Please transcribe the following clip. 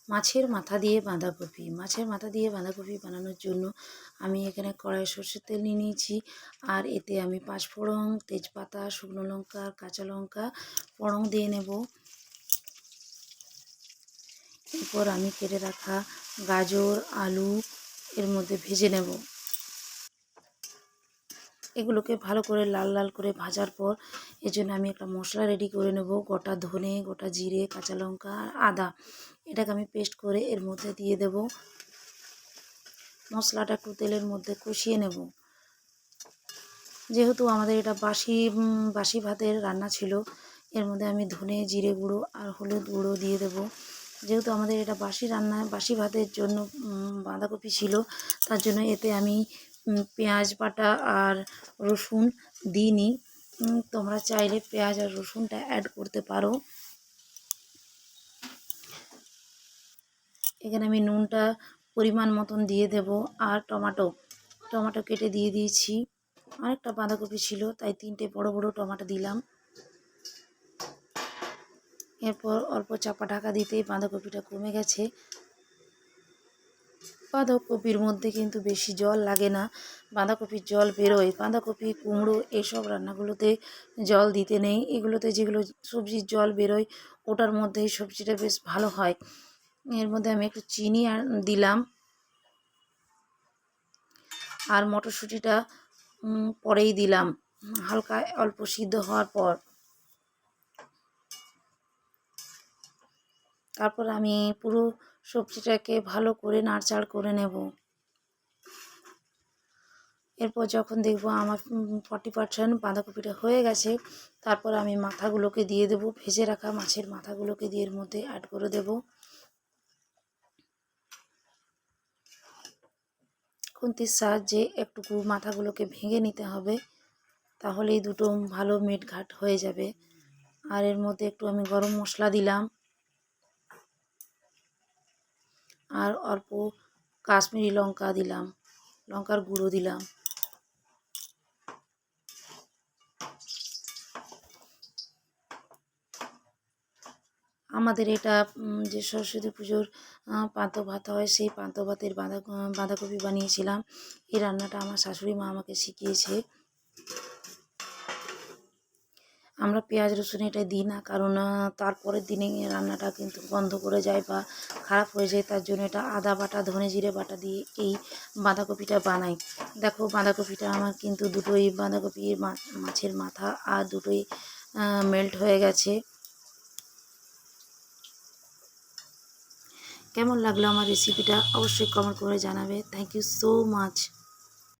মাছের মাথা দিয়ে বাঁধাকপি। মাছের মাথা দিয়ে বাঁধাকপি বানানোর জন্য আমি এখানে কড়াইয়ে সরষের তেল নিয়ে নিয়েছি, আর এতে আমি পাঁচফোড়ন, তেজপাতা, শুকনো লঙ্কা, কাঁচা লঙ্কা ফোড়ন দিয়ে নেব। এরপর আমি কেটে রাখা গাজর, আলু এর মধ্যে ভেজে নেব। এগুলোকে ভালো করে লাল লাল করে ভাজার পর এর জন্য আমি একটা মশলা রেডি করে নেব। গোটা ধনে, গোটা জিরে, কাঁচা লঙ্কা আর আদা, এটাকে আমি পেস্ট করে এর মধ্যে দিয়ে দেব। মশলাটা একটু তেলের মধ্যে কষিয়ে নেব। যেহেতু আমাদের এটা বাসি ভাতের রান্না ছিল, এর মধ্যে আমি ধনে, জিরে গুঁড়ো আর হলুদ গুঁড়ো দিয়ে দেব। যেহেতু আমাদের এটা বাসি রান্না, বাসি ভাতের জন্য বাঁধাকপি ছিল, তার জন্য এতে আমি পেঁয়াজ বাটা আর রসুন দিইনি। তোমরা চাইলে পেঁয়াজ আর রসুনটা অ্যাড করতে পারো। এখানে আমি নুনটা পরিমাণ মতন দিয়ে দেব, আর টমেটো কেটে দিয়ে দিয়েছি। অনেকটা বাঁধাকপি ছিল, তাই 3টে বড় বড় টমেটো দিলাম। এরপর অল্প চাপা ঢাকা দিতেই বাঁধাকপিটা কমে গেছে। বাঁধাকপির মধ্যে কিন্তু বেশি জল লাগে না, বাঁধাকপির জল বেরোয়। বাঁধাকপি, কুমড়ো এসব রান্নাগুলোতে জল দিতে নেই। এগুলোতে যেগুলো সবজির জল বেরোয়, ওটার মধ্যেই সবজিটা বেশ ভালো হয়। এর মধ্যে আমি একটু চিনি দিলাম, আর মটরশুঁটিটা পরেই দিলাম, হালকা অল্প সিদ্ধ হওয়ার পর। তারপর আমি পুরো সবজিটাকে ভালো করে নাড়চাড় করে নেব। এরপর যখন দেখব আমার 40% বাঁধাকপিটা হয়ে গেছে, তারপর আমি মাথাগুলোকে দিয়ে দেব। ভেজে রাখা মাছের মাথাগুলোকে দিয়ে এর মধ্যে অ্যাড করে দেব। খুন্তির সাহায্যে একটুকু মাথাগুলোকে ভেঙে নিতে হবে, তাহলেই দুটো ভালো মেটঘাট হয়ে যাবে। আর এর মধ্যে একটু আমি গরম মশলা দিলাম, আর অল্প কাশ্মীরি লঙ্কা দিলাম, লঙ্কার গুঁড়ো দিলাম। আমাদের এটা যে সরস্বতী পুজোর পান্তা ভাত হয়, সেই পান্তা ভাতের বাঁধাকপি বানিয়েছিলাম। এই রান্নাটা আমার শাশুড়ি মা আমাকে শিখিয়েছে। আমরা পেঁয়াজ রসুন এটা দিই না, কারণ তারপরের দিনে রান্নাটা কিন্তু গন্ধ করে যায় বা খারাপ হয়ে যায়। তার জন্য এটা আদা বাটা, ধনে জিরে বাটা দিয়ে এই বাঁধাকপিটা বানাই। দেখো বাঁধাকপিটা আমার কিন্তু দুটোই বাঁধাকপির মাছের মাথা আর দুটোই মেল্ট হয়ে গেছে। কেমন লাগলো আমার রেসিপিটা অবশ্যই কমেন্ট করে জানাবে। Thank you so much.